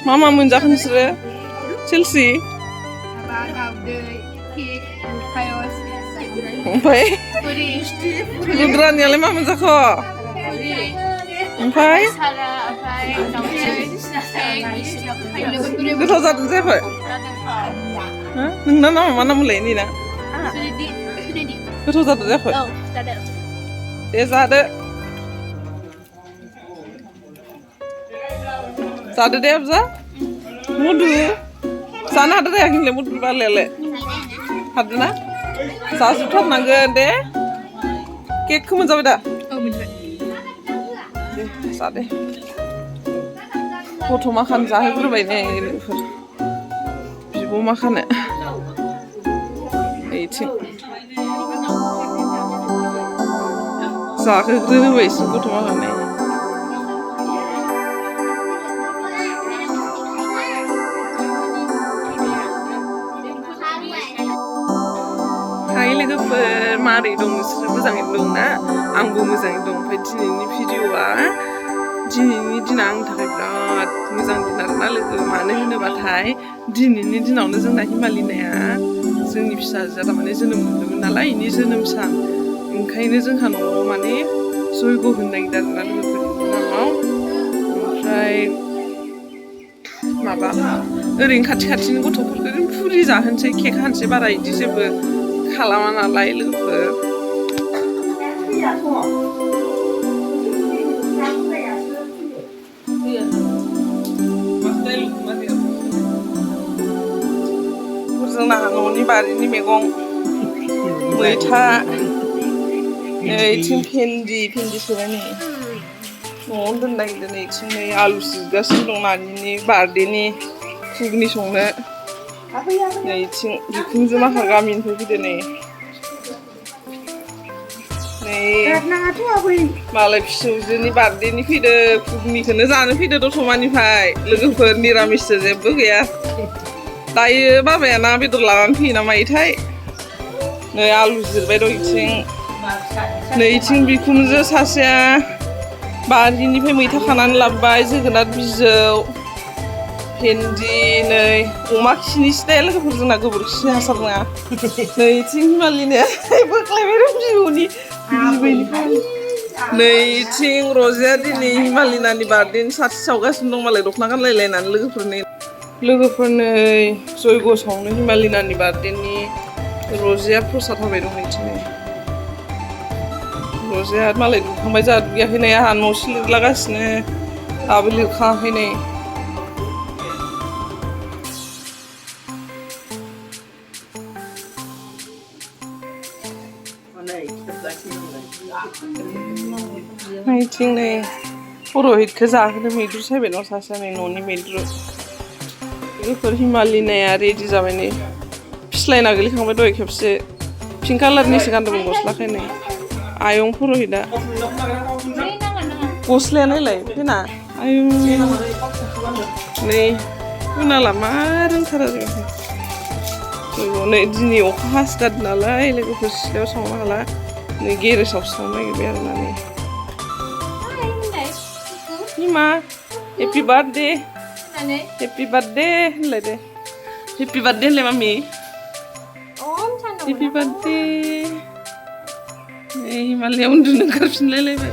मा मा मोनजाखो नोंसोरो सेलसि ओमफ्राय रुद्रानियालाय मा मोनजाखो ओमफ्राय गोथाव जादों जायाखै नोंना नामा मा नामलाय निना गोथाव जादों जायाखै दे जादो जादो दे आबजा मधु जानो हादो जायाखैलाय मधु बालायालाय हादोना जाजोबथारनांगोन दे केकखौ मोनजाबाय दा दे जादे गथ' माखानो जाहोग्रोबाय नै लोगोफोर बिब' माखानो ओइथिं जाहोग्रोबायसो गथ' माखानो हाय लोगोफोर मारै दं नोंसोर मोजाङैनो दं ना आंबो मोजाङै दं ओमफ्राय दिनैनि भिडिअ'आ दिनैनि दिना आंनि थाखाय बिराद मोजां दिन आरोना लोगो मानो होनोबाथाय दिनैनि दिनावनो जोंना हिमालिनाया जोंनि फिसाजोआ थारमाने जोनोम मोन्दोंमोन नालाय बेनि जोनोम सान ओंखायनो जोंहा न'आव माने जयग' होनो नागिरदों आरोना लोगोफोरनि नामाव ओमफ्राय माबा ओरैनो खाथि खाथिनि गथ'फोरखौ फुरि जाहोनोसै केक हानोसै बारा बिदि जेबो खालामा नालाय लोगोफोर जोंना न'नि बारिनि मैगं मैथा नैथिं भेन्दि सोबाय नै न'आवनो दोननो नागिरदों नैथिं नै आलु सुगासिनो दं नानिनि बार्थडेनि घुगनि संनो नैथिं बिखुनजो माखा गामिनिफ्राय फैदो नै मालाय फिसौजोनि बार्थडेनि फैदो घुगनिखौनो जानो फैदो दतमानिफ्राय लोगोफोर निरामिससो जेबो गैया दायो बाबाया ना बेदर लानानै फैयो ना मायोथाय नै आलु जिरबाय दं इथिं नैथिं बिखुनजो सासेया बारिनिफ्राय मैथा खानानै लाबोबाय जोगोनार बिजौ भेन्दि नै अमा खिनिसो दे लोगोफोर जोंना गोबोरखि हासार नङा नैथिं हिमालिनाया बोख्लायबाय दं बिब'नि बिबैनिफ्राय नैथिं रजेया दिनै हिमालिनानि बार्थडेनि साथि सावगासिनो दं मालाय दख'ना गानलायलायनानै लोगोफोर नै जयग' सावनो हिमालिनानि बार्थडेनि रजेया प्रसाद होबाय दं नैथिं रजेया मालाय दुगैखांबाय जोंहा दुगैयाखै नै आंहा न'सो लिरलागासिनो दाबो लिरखाङाखै नै नैथिं नै पुर'हितखौ जाहोनो मैद्रु सायबाय दं सासेया नै न'नि मैद्रु लोगोफोर हिमालिनाया रेडि जाबाय नै फिस्लायना गोलैखांबाय दहाय खेबसे पिंक कालारनिसो गानदोंमोन गस्लाखौ नै आयं पुर'हितआ गस्लाया नायलाय फैना आयु नै उनाला मा रोंथारा जों नै दिनै अखा हासगारदों नालाय लोगोफोर सिथ्लायाव सावनो हाला नै गेरेजावसो सावनो नागिरबाय आरोना नै हिमा हेपि बार्थडे होनलाय दे हेपि बार्थडे होनलाय मामि हेपि बार्थडे नै हिमालया उन्दुनो ओंखारफिनलायलायबाय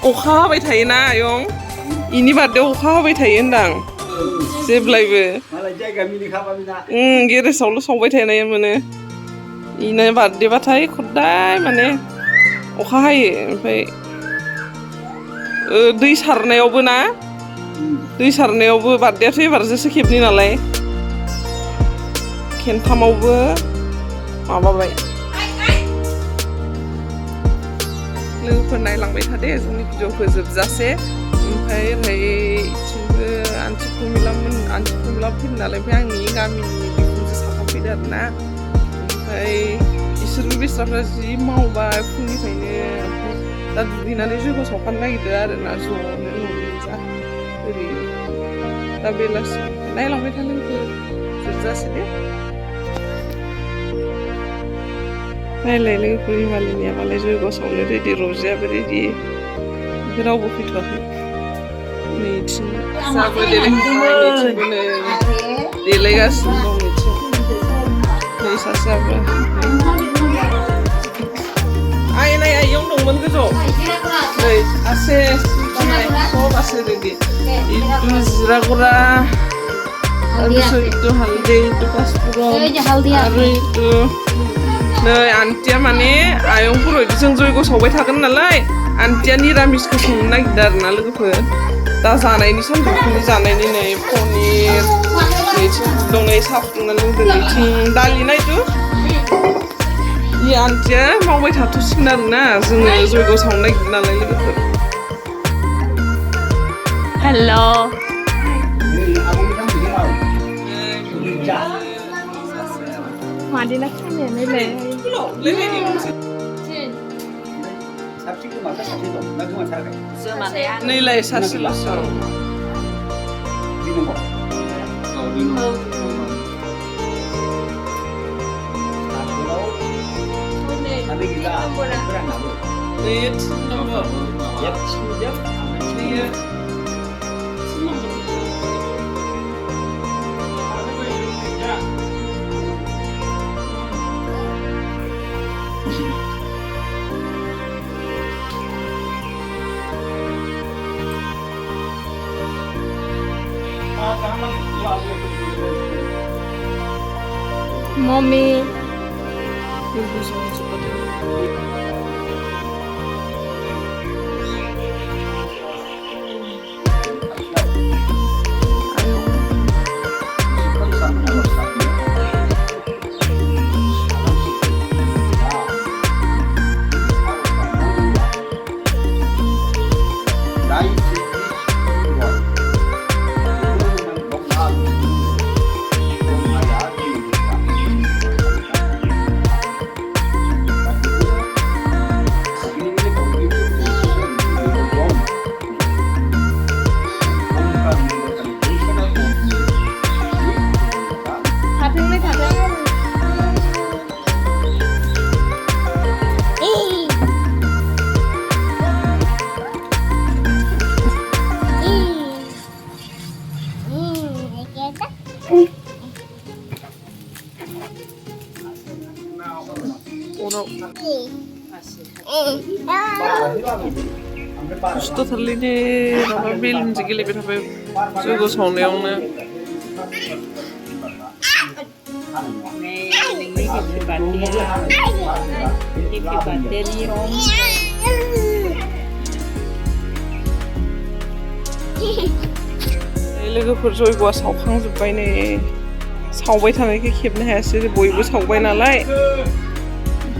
अखा हाबाय थायोना आयं इनि बार्थडेआव अखा हाबाय थायो होनदां जेब्लायबो गेरेजावल' सावबाय थानाय मोनो इना बार्थडेबाथाय खदाय माने अखा हायो ओमफ्राय दै सारनायावबो ना दै सारनायावबो बार्थडेआथ' एबारजोंसो खेबनै नालाय खेनथामावबो माबाबाय लोगोफोर नायलांबाय थादे जोंनि भिडिअखौ जोबजासे ओमफ्राय ओरैथिंबो आन्थि फुमिला फैदों नालाय ओमफ्राय आंनि गामिनि बिखुनजो साथाम फैदों आरोना ओमफ्राय बिसोरबो बेस्राफ्रा जि मावबाय फुंनिफ्रायनो ओमफ्राय दा दुगैनानै जयग' सावफानो नागिरदों आरोना ज'नो न'नि जा ओरै दा बेलासि नायलांबाय था लोगोफोर जोबजासे दे नायलाय लोगोफोर हिमालयनिया मालाय जयग' सावनो रेडि रजियाबो रेडि रावबो फैथ'वाखै नैथिं जाबो देलायखांबाय नैथिंबो नै देलायगासिनो दं नैथिं नै सासेयाबो आइ नाय आइयाव दंमोन गोजौ नै आसे जानाय सब आसे रेडि इटु जिरागरा आरो इटु हालदै इटु पासफुरन आरो इटु नै आन्टिया माने आयंफोर जों जयग' सावबाय थागोन नालाय आन्टिया निरामिसखौ संनो नागिरदों आरोना लोगोफोर दा जानायनि सानजौफुनि जानायनि नै पनिर नैथिं दं नै साहा फुदुंना लोंदों नैथिं दालि नायदो इ आन्टिया मावबाय थाथ'सिगोन आरोना जोङो जयग' सावनो नागिरदों नालाय लोगोफोर हेल' मादिना खानायालाय नैलाय सासेल'सो Mommy. खस्थ'थारलै दे माबा बेलुनजों गेलेबाय थाबाय जयग' सावनायावनो लोगोफोर जयग'आ सावखांजोब्बाय नै सावबाय थानायखाय खेबनो हायासै बयबो सावबाय नालाय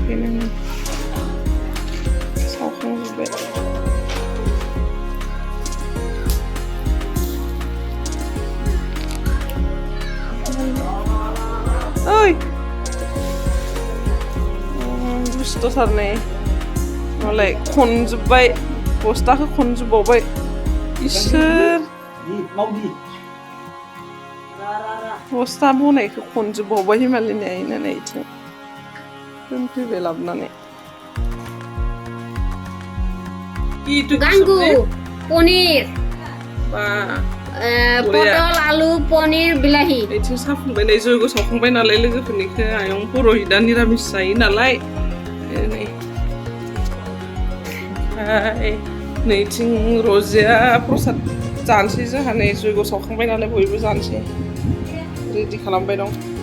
ओंखायनो सावखांजोब्बाय ओइ दुस्थ'थार नै मालाय खनजोब्बाय बस्थाखौ खनजोबबावबाय इसोर बस्ता बनायखौ खनजोबबावबाय हिमालयनि आइना नैथिं दोनफैबाय लाबोनानै गांगु पनिर पटल आलु पनिर बिलाहि नैथिं साहा फुंबाय नै जयग' सावखांबाय नालाय लोगोफोरनिखौ आयं पुर'हिता निरामिस जायो नालाय नै ओमफ्राय नैथिं रजिया प्रसाद जानोसै जोंहा नै जयग' सावखांबाय नालाय बयबो जानोसै रेडि खालामबाय दं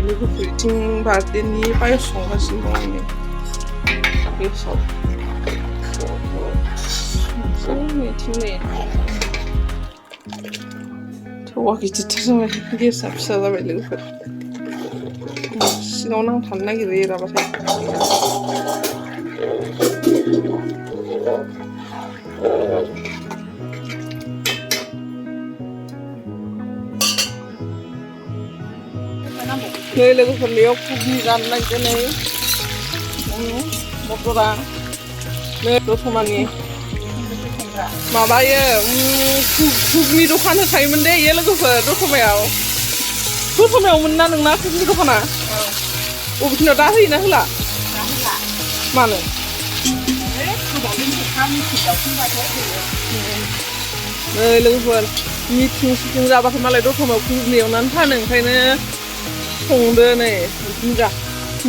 लोगोफोरथिं बार्थडेनि पायस संगासिनो दं आङो गेसाव जोंनिथिं नै थौआ गिदिरथार जाबाय गेसआ फिसा जाबाय लोगोफोर सिङाव नांथानो नागिरो एराबाथाय नै लोगोफोरनियाव घुगनि जानो नागिरदों नै मटरा नै दतमानि माबायो घुगनि दखान होखायोमोन दे इयो लोगोफोर दतमायावमोन ना नोंना घुगनि दखाना बबेखिनियाव दा होयोना होला मानो नै लोगोफोर मिटिं सिटिं जाबाथाय मालाय दतमायाव घुगनि एवनानै फानो ओंखायनो संदो नै बिखुनजा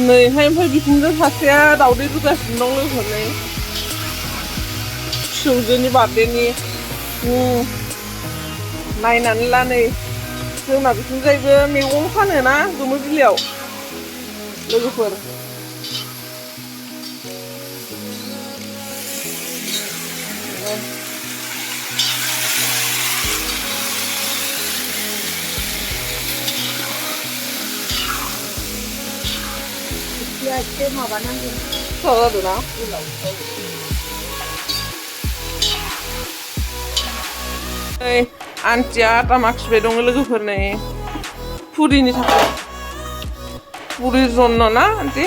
नैहाय ओमफ्राय बिखुनजो सासेया दावदै रुगासिनो दं लोगोफोर नै फिसौजोनि बार्थडेनि नायनानै ला नै जोंना बिखुनजायबो मैगं फानो ना गोमो बिलायाव लोगोफोर जादोंना नै आन्टिया आटा माखिबाय दङ लोगोफोर नै पुरिनि थाखाय पुरि जन्न ना आन्टि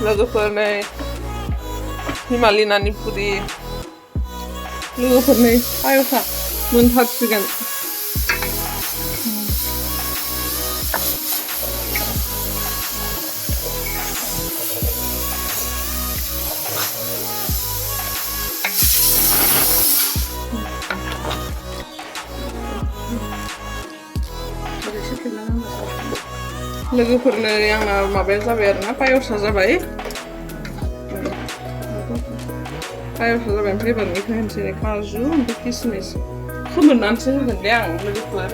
लोगोफोर नै हिमालिनानि पुरि लोगोफोर नै पायसा मोनथारसिगोन लोगोफोरनो आंना माबाया जाबाय आरोना पायसा जाबाय ओमफ्राय एबारनिखौ होनसै काजु ओमफ्राय किसमिस फोमोननानैसो होगोन दे आं लोगोफोर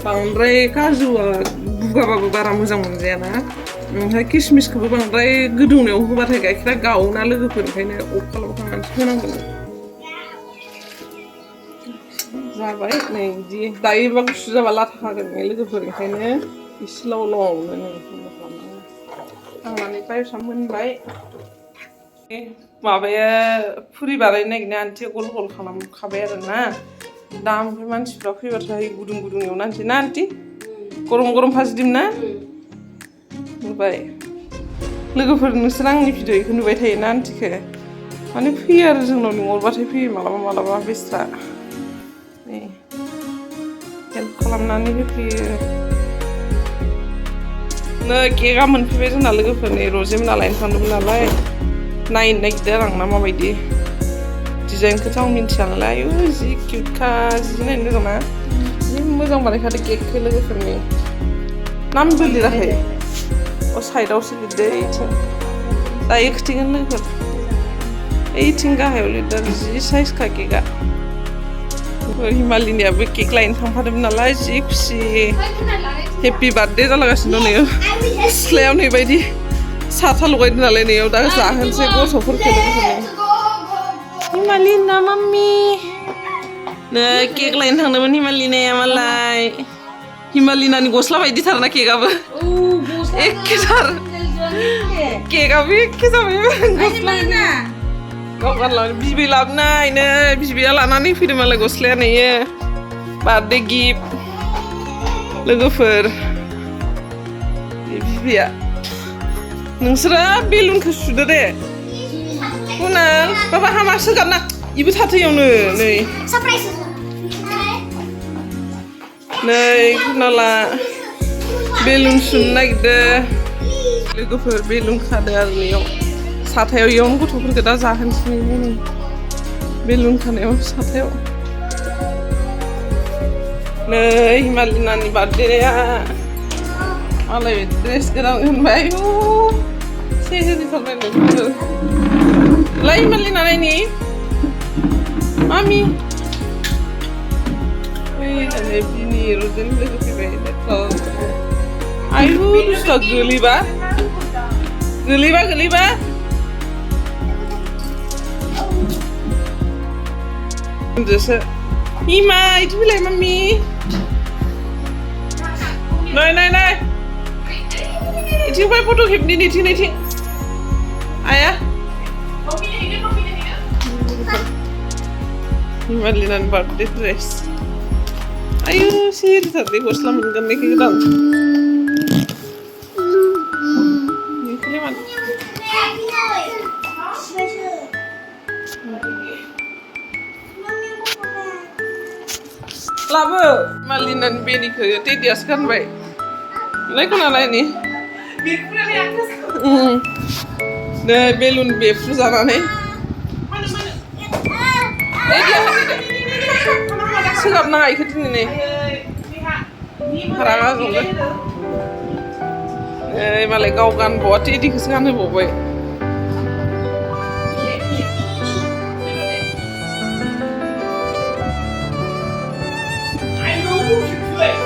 बांद्राय काजुआ बुगाबाबो बारा मोजां मोनजायाना ओमफ्राय किसमिसखौबो बांद्राय गोदौनायाव होबाथाय गाइखेरा गावोना लोगोफोर ओंखायनो अफ खालामखांनानैसो होनांगोन जाबाय नै बिदि दायोबा गुसु जाबा लाथाखागोन लोगोफोर ओंखायनो एसे लावनो नै खांनानै पायसा मोनबाय माबाया पुरि बानायनो नागिरनाय आन्टिया गल गल खालामखाबाय आरोना दा ओमफ्राय मानसिफ्रा फैबाथाय गुदुं गुदुं एवनानैसै ना आन्टि गरम गरम भाजिदिम ना नुबाय लोगोफोर नोंसोर आंनि भिडिअ'खौ नुबाय थायोना आन्टिखौ माने फैयो आरो जोंनाव लिंहरबाथाय फैयो मालाबा बेस्रा नै हेल्प खालामनानै होफैयो नै केकआ मोनफैबाय जोंना लोगोफोर नै रजेमोना लायनो थांदोंमोन नालाय नायनो नागिरदों आरो आंना माबायदि डिजाइनखौथ' आं मिन्थिया नालाय जि किउटखा जि नायनो मोजां ना जि मोजां बानायखादों केकखौ लोगोफोरनि नामबो लिराखै अ साइडआवसो लिरदो ओइथिं दायो खोथिगोन लोगोफोर ओइथिं गाहायाव लिरदों जि साइजखा केकआ हिमालिनियाबो केक लायनो थांफादोंमोन नालाय जि खुसि हेपि बार्थडे जालागासिनो दं नैयाव सिथ्लायाव नै बायदि साथा लगायदों नालाय नैयाव दा जाहोनोसै गथ'फोरखौ हिमालिना माम्मि नै केक लायनो थांदोंमोन हिमालिनाया मालाय हिमालिनानि गस्ला बायदिथारना केकआबो एखेथार केकआबो एखे जाबाय गस्ला गाव गानलांनो बिबै लाबोनाय नै बिबैया लानानै फैदों मालाय गस्लाया नैयो बार्थडे गिफ्ट लोगोफोर बिबैया नोंसोरो बेलुनखौ सुदो दे कुनाल बाबा हामासो गारना इबो थाथैयावनो नै कुनाला बेलुन सुनो नागिरदों लोगोफोर बेलुन खादो आरो नैयाव साथायाव इयावनो गथ'फोरखौ दा जाहोनोसै नै बेलुन खानायाव साथायाव नै हिमालिनानि बार्थडेया मालाय ड्रेस गोदान होनबाय सेहेरिथारबाय लोगोफोर ला हिमालिना नायनि mummy Ini bini rodin lagi fibay dito. Ayo, gusto guli ba? Guli ba? Guli ba? Just Ima, itu bilay mami. Nay. Itu pa photo clip ni ni. Ayah. Malinan birthday dress. Ayo, sih tadi bos lah mungkin mikir dong. Ini filman. Labo, malinan bini ke, tadi dia sekarang baik. Lagi kuna lain ni. Nah, belum befu sana nih. Segap na ikut ini nih. Haranga zongga. Malah kau kan buat ini kesengan nih boy.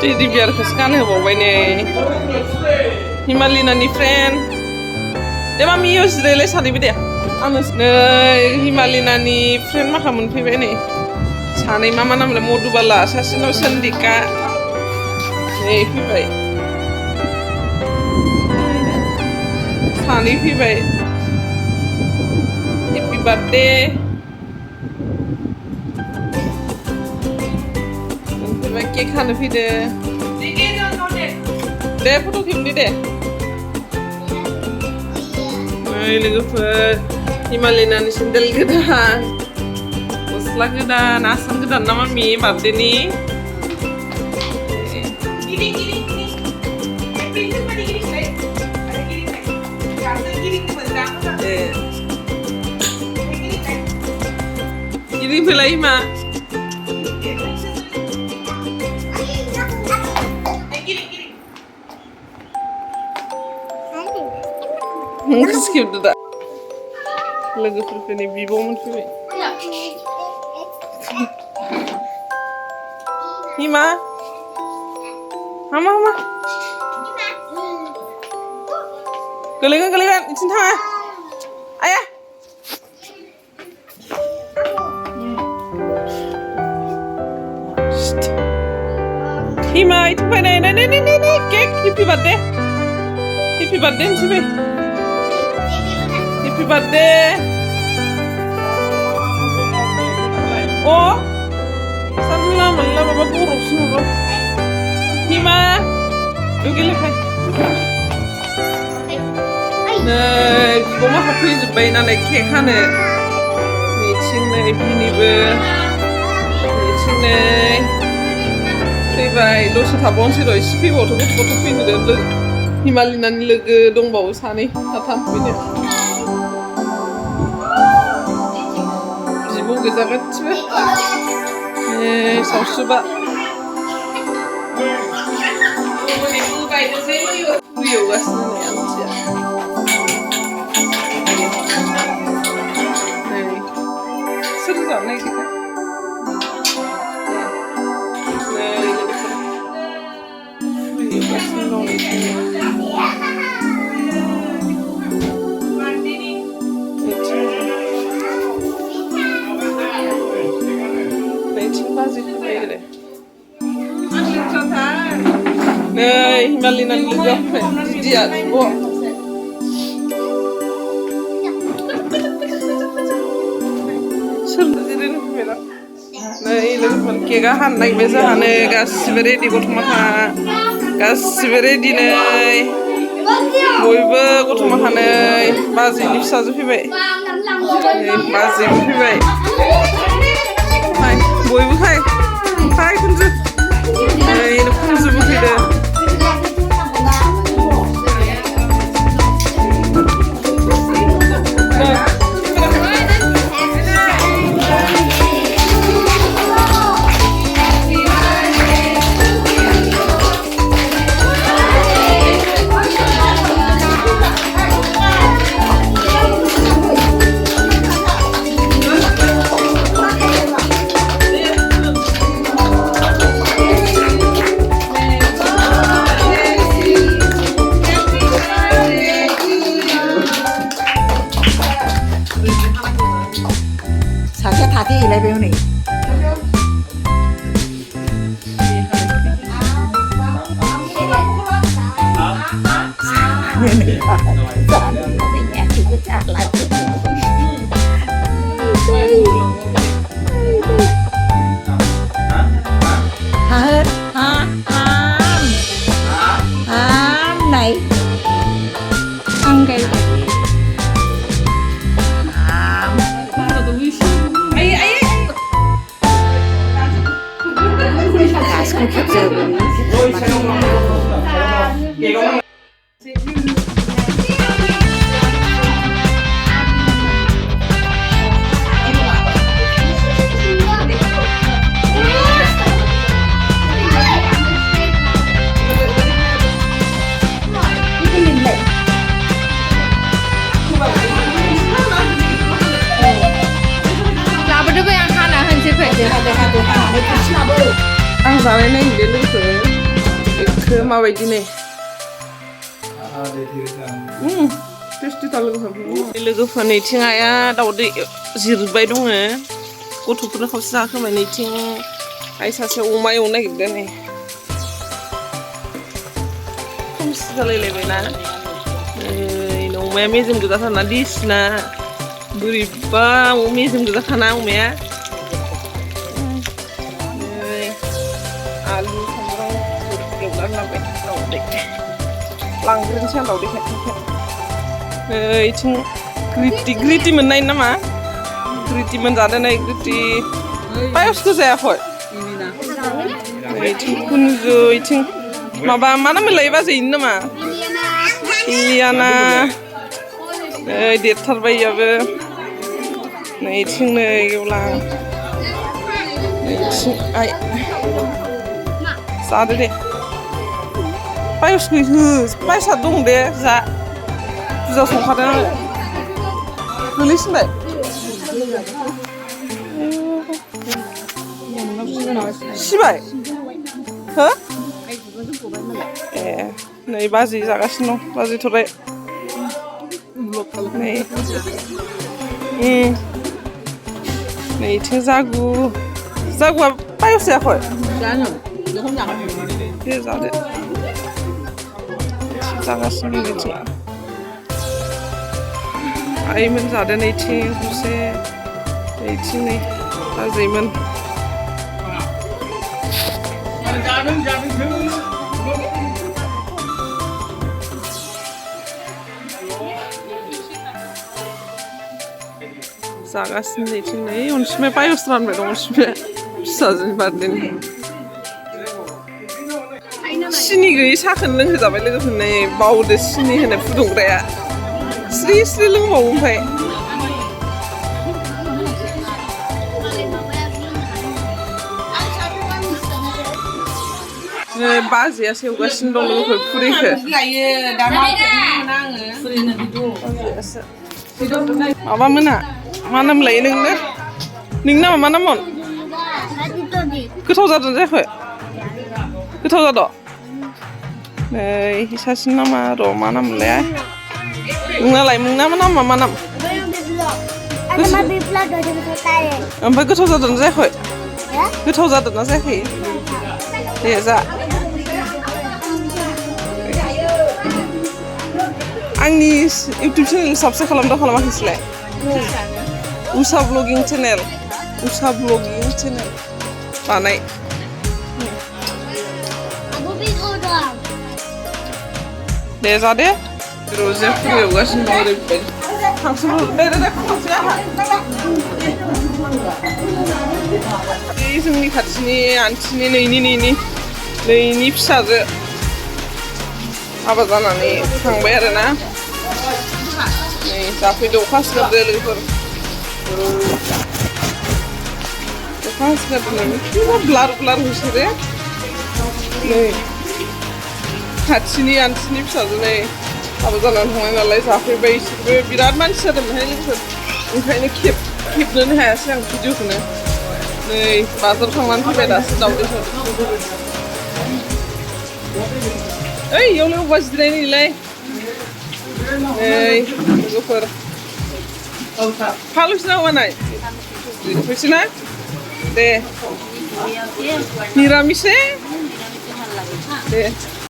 Jadi biar kesengan nih boy nih. Himalina nih friend. Dia mami yos rele sari bide. Anus Himalina nih friend mah kamu pibe nih. Sani mama namanya modu bala sasino sendika. Nih pibe. Sani pibe. Happy birthday. Pibe cake hana pibe. Deh foto kim di deh. Ay, lwgwfwr. Himalina nih sendal gedan. Gosla gedan, asam gedan nama mi birthday ni. Ini belai ma. Skip det där. Lwgwfwr ni bibo mun fi. Hima. Mama. Geligan, izin ha. Ayah. Hima, itu apa nih? Cake, happy birthday. Happy birthday sih, Happy birthday. Oh, sambil malah bapak buruk semua. Hima, dugil apa? Nah, gua mah happy zubain anak cake kan ya. Nih cine bini ber, nih cine. Bye, dosa tabon sih loh. Isi foto pin deh. Himalina nih lagi dong bawa sana. Tatam pin ya. Jibu gezakat sih. Saus coba. Rio gas nih aja. Nih, seru nih kita. Nih, Himalina lwgwfwr dia. Oh. Seru jirin fira. Nih, lwgwfwr kega hanai beza hane gas ready gotma gas ready nih. Boybe gotma hane bazi nifsa fibay. Bazi fibay. Hai, boybe hai. Hai kunzu. Ini kunzu bukida. này ăn cái Ang जानाय नायनो लोगोफोर माबायदि नै टेस्टि लोगोफोर नैथिं आइया दाउदै जिरबाय दङ गथ'फोरनो खावसे जाहोबाय नैथिं आइ सासे अमा एवनो नागिरदों नै खोमसि जालायलायबायना अमाया मेजेम गोजाथारना दिसिना बोरैबा मेजेम गोजाखाना अमाया आलु सामब्राम एवनानै लांबाय दाउदै लांग्रोनोसै आं दाउदैखौ नैथिं ग्रिटि मोननाय नामा ग्रिटि मोनजादों नै ग्रिटि पायसखौ जायाखै नैथिं कुनजु इथिं माबा मा नाम मोनलाय बाजैनि नामा इलियाना नै देरथारबाय इयाबो नैथिं नै गेवलां नैथिं आइ जादो दे पायसखौ पायसा दं दे जा बुरजा संखादों आङो गोलैसिनबाय सिबाय हो ए नै बाजै जागासिनो दं बाजै थराय नै नैथिं जागुआ पायस जायाखै दे जादो जागासिनो नैथिं आइमोन जादो नैथिं खौसे नैथिं नै बाजैमोन जागासिनो नैथिं नै अनसुमाया पायस रानबाय दं अनसुमाया फिसाजोनि बार्थडेनि सिनि गैयै साहाखौनो लोंहोजाबाय लोगोफोर नै बावदो सिनि होनो फुदुंग्राया स्रि स्रि लोंबावो ओमफ्राय बाजैया सेवगासिनो दं लोगोफोर फुरिखौ माबा मोना मा नाम लायो नोंनो नोंनि नामा मा नाममोन गोथाव जादों जायाखै गोथाव जादों नै सासेनि नामा र' मा नाम मोनलाय नोंनालाय नोंना नामा मा नाम ओमफ्राय गोथाव जादों जायाखै गोथाव जादोंना जायाखै दे जा आंनि इउटुब चेनेल साबस्क्राइब खालामदों खालामाखैसैलाय उषा ब्लगिं चेनेल बानाय दे जादे रोजा फुरि एवगासिनो दं ओरैबायदि जोंनि खाथिनि आन्टिनि नैनि फिसाजो हाबा जानानै थांबाय आरोना नै जाफैदो अखा सिगारदो लोगोफोर अखा सिगारदो ब्लार होसोदो नै खाथिनि आन्टिनि फिसाजो नै हाबा जानानै थांनाय नालाय जाफैबाय इसोरबो बिराद मानसि जादोंमोनहाय लोगोफोर ओंखायनो खेबनोनो हायासै आं भिडिअखौनो नै बाजाराव थांनानै फैबाय दासो दाउदै ओइ इयावलाय अबा जिरायनोलाय नै लोगोफोर फालुसना होनाय फैसोना दे निरामिस दे